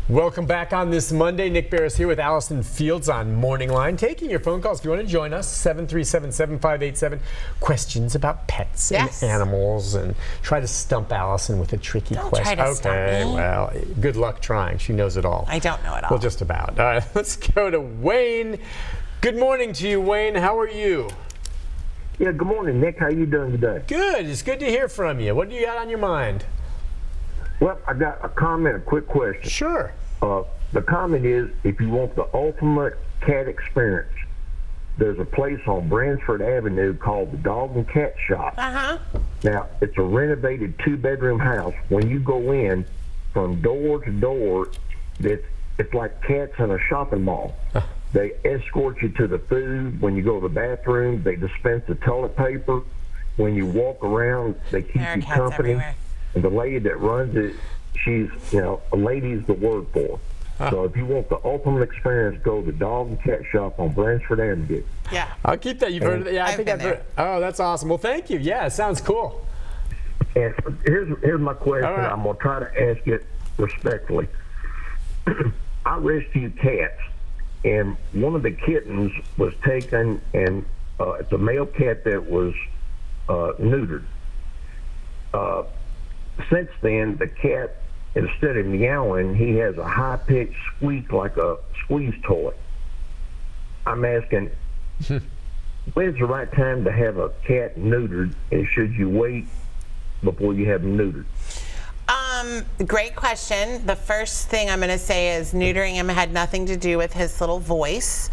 Welcome back on this Monday. Nick Barris here with Allison Fields on MorningLine. Taking your phone calls if you want to join us, 737-7587. Questions about pets and animals, and try to stump Allison with a tricky question. Try to stump me. Well, good luck trying. She knows it all. I don't know it all. Well, just about. All right, let's go to Wayne. Good morning to you, Wayne. How are you? Yeah, good morning, Nick. How you doing today? Good. It's good to hear from you. What do you got on your mind? Well, I got a comment, a quick question. Sure. The comment is, if you want the ultimate cat experience, there's a place on Bransford Avenue called the Dog and Cat Shop. Now, it's a renovated 2-bedroom house. When you go in, from door to door, it's like cats in a shopping mall. They escort you to the food. When you go to the bathroom, they dispense the toilet paper. When you walk around, they keep you company. Everywhere. And the lady that runs it, she's, a lady's the word for her. So if you want the ultimate experience, go to the Dog and Cat Shop on Bransford Avenue. Yeah. I'll keep that. You've heard of it? Yeah, I think I've heard. Oh, that's awesome. Well, thank you. Yeah, it sounds cool. And here's my question. Right. I'm going to try to ask it respectfully. I rescue cats, and one of the kittens was taken, and it's a male cat that was neutered. Since then, the cat, instead of meowing, he has a high-pitched squeak like a squeeze toy. I'm asking, when's the right time to have a cat neutered, and should you wait before you have him neutered? Great question. The first thing I'm going to say is neutering him had nothing to do with his little voice.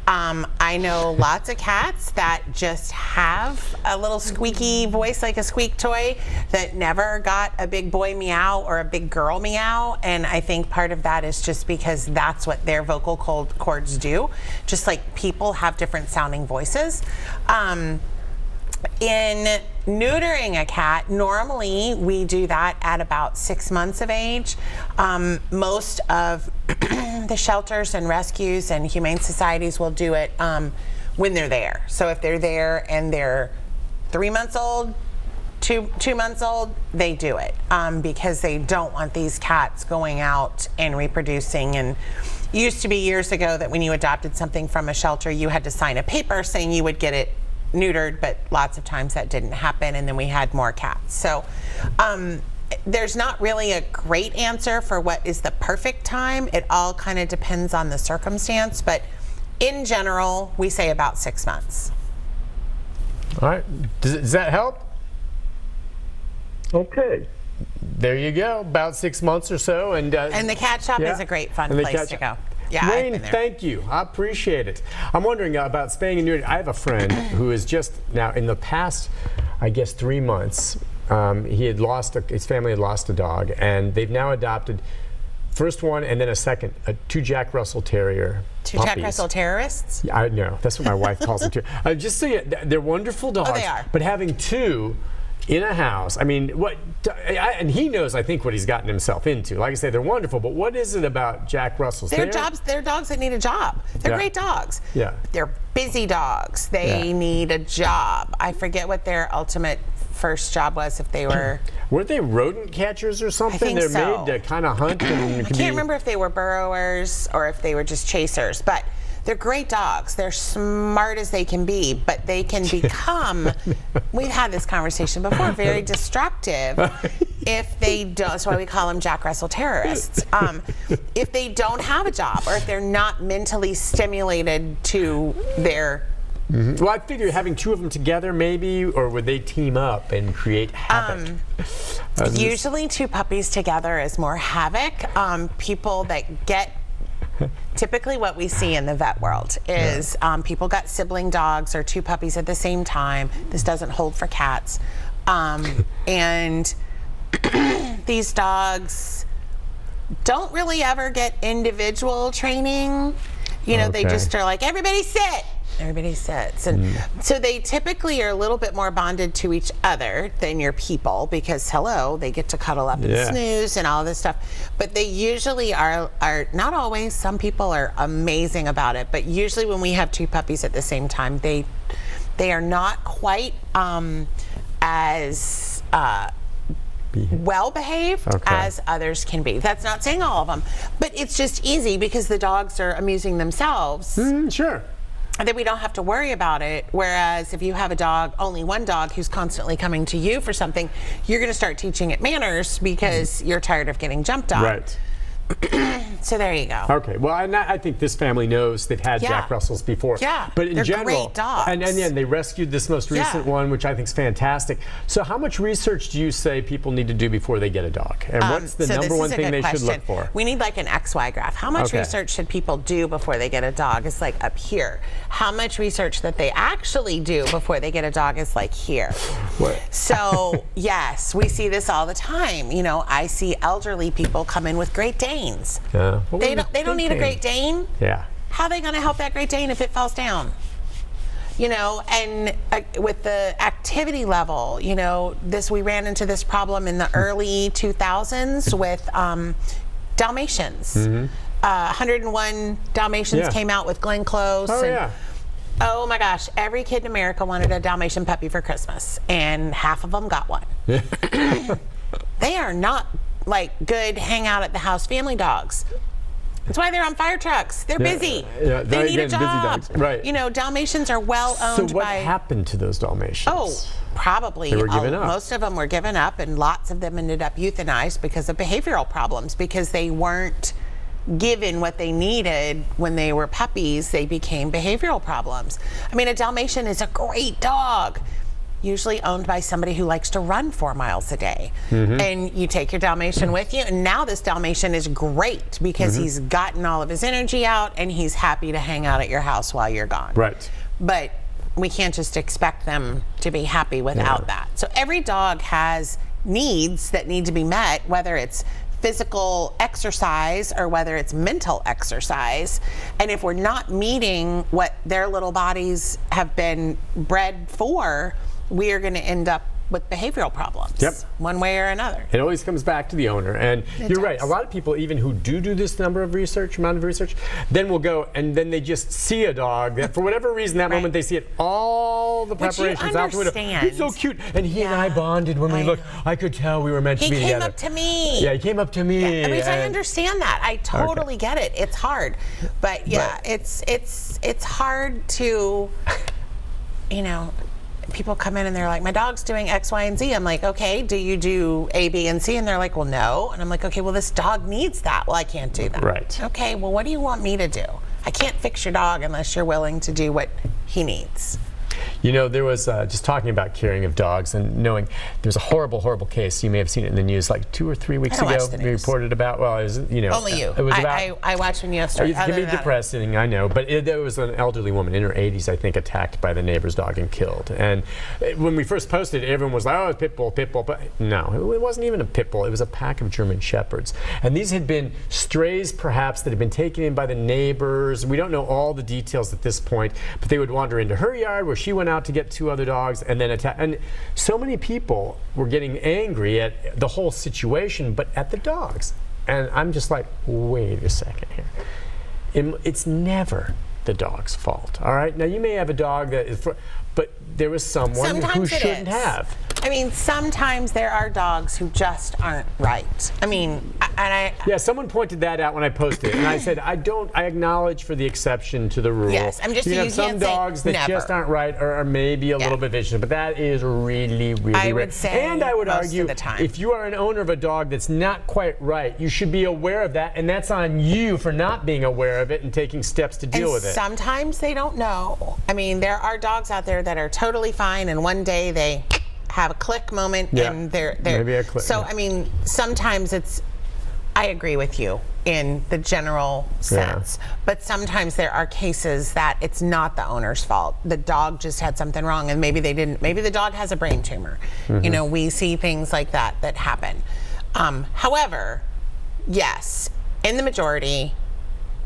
I know lots of cats that just have a little squeaky voice like a squeak toy that never got a big boy meow or a big girl meow, and I think part of that is just because that's what their vocal cords do. Just like people have different sounding voices. In neutering a cat, normally we do that at about 6 months of age. Most of the shelters and rescues and humane societies will do it when they're there. So if they're there and they're 3 months old, two months old, they do it because they don't want these cats going out and reproducing. And it used to be years ago that when you adopted something from a shelter, you had to sign a paper saying you would get it neutered, but lots of times that didn't happen, and then we had more cats. So there's not really a great answer for what is the perfect time. It all kind of depends on the circumstance, but in general, we say about 6 months. All right. Does that help? Okay. There you go. About 6 months or so. And the cat shop is a great fun place to go. Yeah, Wayne, thank you. I appreciate it. I'm wondering about spaying and neutering. I have a friend who is just now, in the past, I guess 3 months, he had lost, his family had lost a dog, and they've now adopted first one and then a second, 2 Jack Russell Terrier Two puppies. Jack Russell terrorists? Yeah, I know. That's what my wife calls them too. Just so they're wonderful dogs. Oh, they are. But having 2 in a house, I mean, and he knows, I think, what he's gotten himself into. Like I say, they're wonderful, but what is it about Jack Russells? They're dogs that need a job. They're great dogs. Yeah. They're busy dogs. They need a job. I forget what their ultimate first job was, if they were... Weren't they rodent catchers or something? I think they're so. made to kind of hunt. And I can't remember if they were burrowers or if they were just chasers, but they're great dogs. They're smart as they can be, but they can become, we've had this conversation before, very destructive if they don't. That's why we call them Jack Russell terrorists. If they don't have a job, or if they're not mentally stimulated to their... Well, I figure having 2 of them together, maybe, or would they team up and create havoc? Usually 2 puppies together is more havoc. People that get... Typically what we see in the vet world is people got sibling dogs or 2 puppies at the same time. This doesn't hold for cats. And these dogs don't really ever get individual training. You know, they just are like, everybody sit. Everybody sits. And so they typically are a little bit more bonded to each other than your people because, hello, they get to cuddle up and snooze and all this stuff. But they usually are not always. Some people are amazing about it. But usually when we have 2 puppies at the same time, they are not quite as well behaved as others can be. That's not saying all of them, but it's just easy because the dogs are amusing themselves. Sure. And then we don't have to worry about it. Whereas if you have a dog, only one dog who's constantly coming to you for something, you're going to start teaching it manners because you're tired of getting jumped on. Right. So there you go. Okay. Well, I think this family knows they've had Jack Russells before. Yeah. But in they're general, great dogs. and they rescued this most recent one, which I think is fantastic. So how much research do you say people need to do before they get a dog? And what's the number one thing they should look for? We need like an XY graph. How much research should people do before they get a dog? It's like up here. How much research that they actually do before they get a dog is like here. What? So yes, we see this all the time. You know, I see elderly people come in with Great Danes. Yeah. They don't need a Great Dane. Yeah. How are they going to help that Great Dane if it falls down? You know, and with the activity level, you know, we ran into this problem in the early 2000s with Dalmatians. 101 Dalmatians came out with Glenn Close. Oh my gosh, every kid in America wanted a Dalmatian puppy for Christmas, and half of them got one. They are not like good hang out at the house family dogs. That's why they're on fire trucks. They're busy. They need a job. Busy dogs. Right. You know, Dalmatians are well owned by. So what happened to those Dalmatians? Oh, probably. They were given up. Most of them were given up, and lots of them ended up euthanized because of behavioral problems, because they weren't given what they needed when they were puppies. They became behavioral problems. I mean, a Dalmatian is a great dog, usually owned by somebody who likes to run 4 miles a day. And you take your Dalmatian with you, and now this Dalmatian is great because he's gotten all of his energy out and he's happy to hang out at your house while you're gone. Right. But we can't just expect them to be happy without that. So every dog has needs that need to be met, whether it's physical exercise or whether it's mental exercise. And if we're not meeting what their little bodies have been bred for, we are going to end up with behavioral problems, one way or another. It always comes back to the owner, and you're right. A lot of people, even who do this amount of research, then will go and then they just see a dog that, for whatever reason, that moment they see it, all the preparations out the window. He's so cute, and he and I bonded when we looked. I could tell we were meant to be together. He came up to me. Yeah, he came up to me. I mean, I understand that. I totally get it. It's hard, but it's hard to, you know. People come in and they're like, my dog's doing X, Y, and Z. I'm like, okay, do you do A, B, and C? And they're like, well, no. And I'm like, okay, well, this dog needs that. Well, I can't do that. Right. Okay, well, what do you want me to do? I can't fix your dog unless you're willing to do what he needs. You know, there was just talking about caring of dogs and knowing there's a horrible, horrible case. You may have seen it in the news like 2 or 3 weeks ago. We reported about, well, it was, you know. Only you. It was about, I watched when you started. It can be depressing, I know. But there was an elderly woman in her 80s, I think, attacked by the neighbor's dog and killed. And when we first posted it, everyone was like, oh, it's pit bull, pit bull. But no, it wasn't even a pit bull. It was a pack of German Shepherds. And these had been strays, perhaps, that had been taken in by the neighbors. We don't know all the details at this point, but they would wander into her yard where she went out to get 2 other dogs and then attack. And so many people were getting angry at the whole situation, but at the dogs. And I'm just like, wait a second here. It's never the dog's fault. All right. Now you may have a dog that is, but there was someone who shouldn't have. I mean, sometimes there are dogs who just aren't right. I mean, yeah, someone pointed that out when I posted it, and I said, I acknowledge for the exception to the rule. Yes, I'm just saying you some dogs that just aren't right or are maybe a little bit vicious, but that is really, really rare. I would say and I would most argue, of the time. If you are an owner of a dog that's not quite right, you should be aware of that, and that's on you for not being aware of it and taking steps to deal with it. Sometimes they don't know. I mean, there are dogs out there that are totally fine, and one day they have a click moment, and they're maybe a click. So I mean, sometimes it's. I agree with you in the general sense, but sometimes there are cases that it's not the owner's fault. The dog just had something wrong, and maybe they didn't. Maybe the dog has a brain tumor. You know, we see things like that happen. However, yes, in the majority.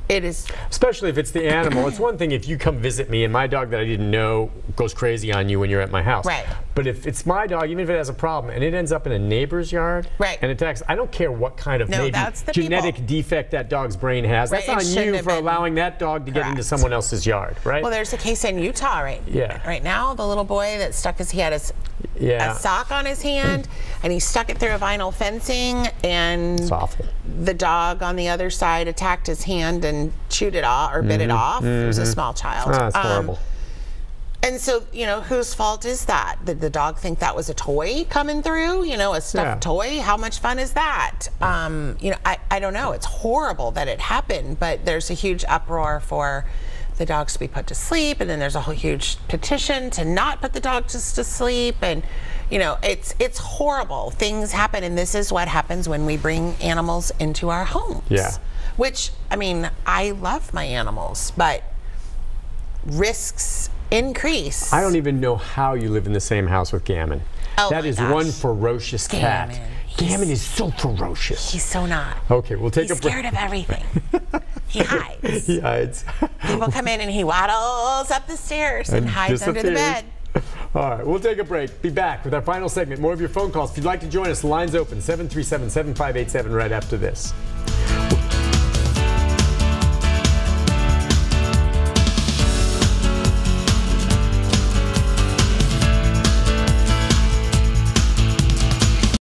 It is. Especially if it's the animal. It's one thing if you come visit me and my dog that I didn't know goes crazy on you when you're at my house. Right. But if it's my dog, even if it has a problem and it ends up in a neighbor's yard and attacks, I don't care what kind of maybe genetic defect that dog's brain has. That's on you for allowing that dog to get into someone else's yard, right? Well, there's a case in Utah right now. The little boy that stuck his, he had his a sock on his hand, and he stuck it through a vinyl fencing, and it's awful. The dog on the other side attacked his hand and chewed it off or bit it off. It was a small child. Oh, that's horrible. And so, you know, whose fault is that? Did the dog think that was a toy coming through? You know, a stuffed toy? How much fun is that? You know, I don't know. It's horrible that it happened, but there's a huge uproar for the dogs to be put to sleep, and then there's a whole huge petition to not put the dogs to sleep, and you know, it's horrible. Things happen, and this is what happens when we bring animals into our homes. Yeah. Which, I mean, I love my animals, but risks increase. I don't even know how you live in the same house with Gammon. Oh that my is gosh. one ferocious cat. Gammon is so ferocious. He's so not. Okay, we'll take a break. He's scared of everything. He hides. He hides. People come in and he waddles up the stairs and hides under the bed. All right, we'll take a break. Be back with our final segment. More of your phone calls. If you'd like to join us, the line's open, 737-7587 right after this.